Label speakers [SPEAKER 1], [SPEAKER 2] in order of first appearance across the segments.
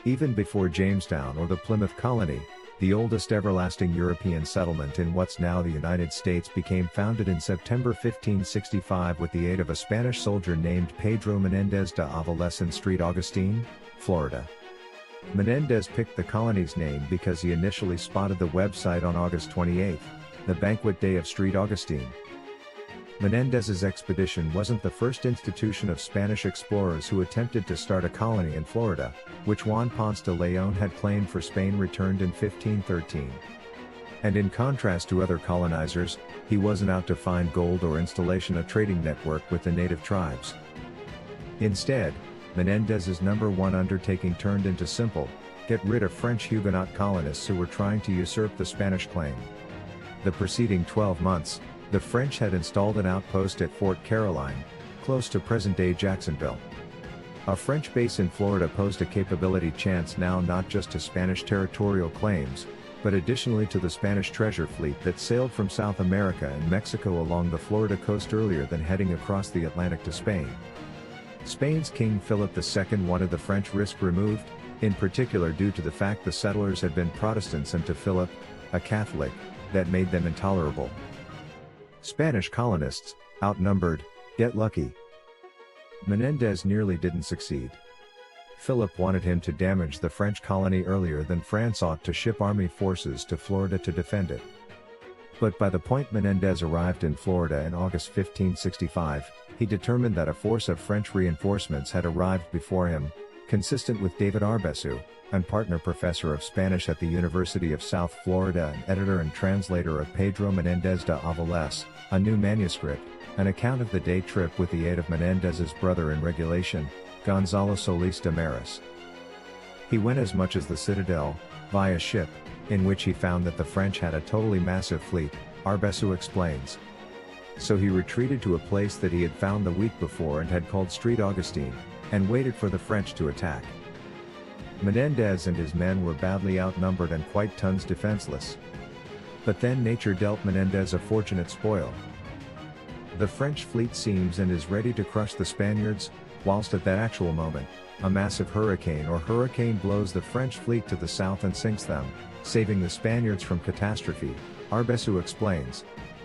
[SPEAKER 1] Even before Jamestown or the Plymouth colony, the oldest everlasting European settlement in what's now the United States became founded in September 1565 with the aid of a Spanish soldier named Pedro Menéndez de Avilés in St. Augustine, Florida. Menendez picked the colony's name because he initially spotted the website on August 28, the banquet day of St. Augustine. Menendez's expedition wasn't the first institution of Spanish explorers who attempted to start a colony in Florida, which Juan Ponce de Leon had claimed for Spain returned in 1513. And in contrast to other colonizers, he wasn't out to find gold or installation a trading network with the native tribes. Instead, Menendez's #1 undertaking turned into simple, get rid of French Huguenot colonists who were trying to usurp the Spanish claim. The preceding 12 months, the French had installed an outpost at Fort Caroline, close to present-day Jacksonville. A French base in Florida posed a capability chance now not just to Spanish territorial claims, but additionally to the Spanish treasure fleet that sailed from South America and Mexico along the Florida coast earlier than heading across the Atlantic to Spain. Spain's King Philip II wanted the French risk removed, in particular due to the fact the settlers had been Protestants and to Philip, a Catholic, that made them intolerable. Spanish colonists, outnumbered, get lucky. Menendez nearly didn't succeed. Philip wanted him to damage the French colony earlier than France ought to ship army forces to Florida to defend it. But by the point Menendez arrived in Florida in August 1565, he determined that a force of French reinforcements had arrived before him, consistent with David Arbesu, and partner professor of Spanish at the University of South Florida and editor and translator of Pedro Menéndez de Avilés, a new manuscript, an account of the day trip with the aid of Menendez's brother in regulation, Gonzalo Solis de Maris. He went as much as the Citadel, via ship, in which he found that the French had a totally massive fleet, Arbesu explains. So he retreated to a place that he had found the week before and had called St. Augustine, and waited for the French to attack. Menendez and his men were badly outnumbered and quite tons defenseless. But then nature dealt Menendez a fortunate spoil. The French fleet seems and is ready to crush the Spaniards, whilst at that actual moment, a massive hurricane blows the French fleet to the south and sinks them, saving the Spaniards from catastrophe, Arbesu explains.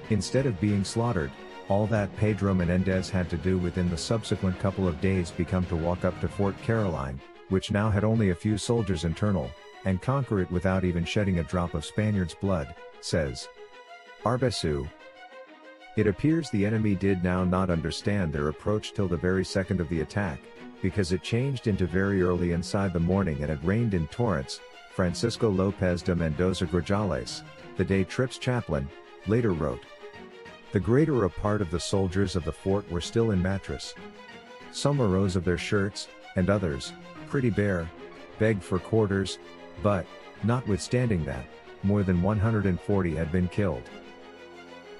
[SPEAKER 1] Instead of being slaughtered, all that Pedro Menéndez had to do within the subsequent couple of days become to walk up to Fort Caroline, which now had only a few soldiers internal, and conquer it without even shedding a drop of Spaniards' blood, says Arbesu. It appears the enemy did now not understand their approach till the very second of the attack, because it changed into very early inside the morning and it rained in torrents. Francisco López de Mendoza Grajales, the day trip's chaplain, later wrote. The greater part of the soldiers of the fort were still in mattress. Some arose of their shirts, and others, pretty bare, begged for quarters, but, notwithstanding that, more than 140 had been killed.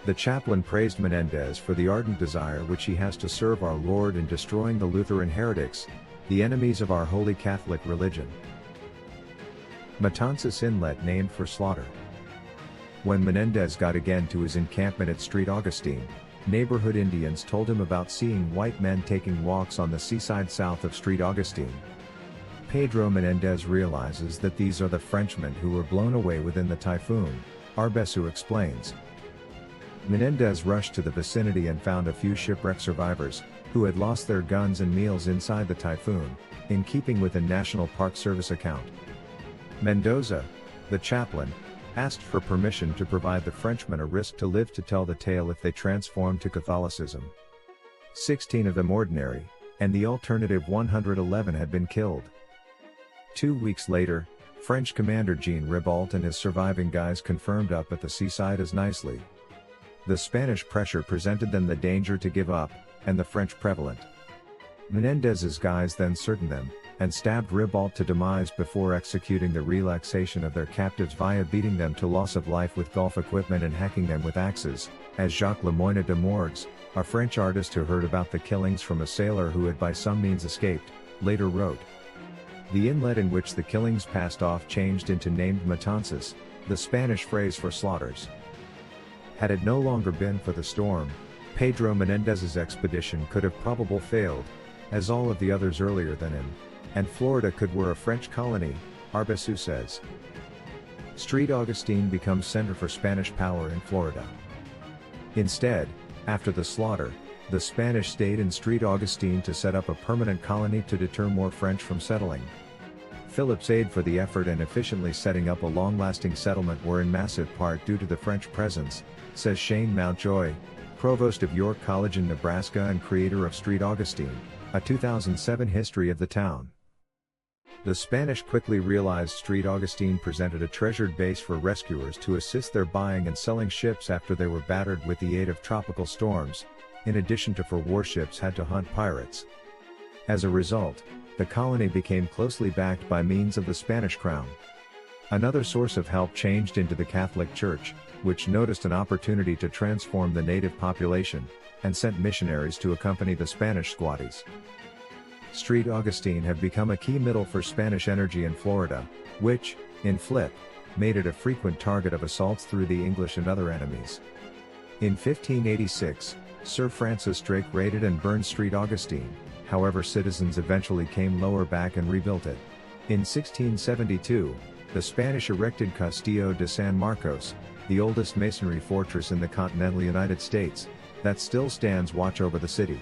[SPEAKER 1] The chaplain praised Menendez for the ardent desire which he has to serve our Lord in destroying the Lutheran heretics, the enemies of our holy Catholic religion. Matanzas Inlet named for slaughter. When Menendez got again to his encampment at St. Augustine, neighborhood Indians told him about seeing white men taking walks on the seaside south of St. Augustine. Pedro Menéndez realizes that these are the Frenchmen who were blown away within the typhoon, Arbesu explains. Menendez rushed to the vicinity and found a few shipwreck survivors, who had lost their guns and meals inside the typhoon, in keeping with a National Park Service account. Mendoza, the chaplain, asked for permission to provide the Frenchmen a risk to live to tell the tale if they transformed to Catholicism. 16 of them ordinary, and the alternative 111 had been killed. 2 weeks later, French commander Jean Ribault and his surviving guys confirmed up at the seaside as nicely. The Spanish pressure presented them the danger to give up, and the French prevalent. Menendez's guys then certain them, and stabbed Ribault to demise before executing the relaxation of their captives via beating them to loss of life with golf equipment and hacking them with axes, as Jacques Lemoyne de Morgues, a French artist who heard about the killings from a sailor who had by some means escaped, later wrote. The inlet in which the killings passed off changed into named Matanzas, the Spanish phrase for slaughters. Had it no longer been for the storm, Pedro Menéndez's expedition could have probably failed, as all of the others earlier than him, and Florida could were a French colony, Arbizu says. St. Augustine becomes center for Spanish power in Florida. Instead, after the slaughter, the Spanish stayed in St. Augustine to set up a permanent colony to deter more French from settling. Philip's aid for the effort and efficiently setting up a long-lasting settlement were in massive part due to the French presence, says Shane Mountjoy, provost of York College in Nebraska and creator of St. Augustine, a 2007 history of the town. The Spanish quickly realized St. Augustine presented a treasured base for rescuers to assist their buying and selling ships after they were battered with the aid of tropical storms, in addition to for warships had to hunt pirates. As a result, the colony became closely backed by means of the Spanish crown. Another source of help changed into the Catholic Church, which noticed an opportunity to transform the native population, and sent missionaries to accompany the Spanish squattes. St. Augustine had become a key middle for Spanish energy in Florida, which, in flip, made it a frequent target of assaults through the English and other enemies. In 1586, Sir Francis Drake raided and burned St. Augustine, however citizens eventually came lower back and rebuilt it. In 1672, the Spanish erected Castillo de San Marcos, the oldest masonry fortress in the continental United States, that still stands watch over the city.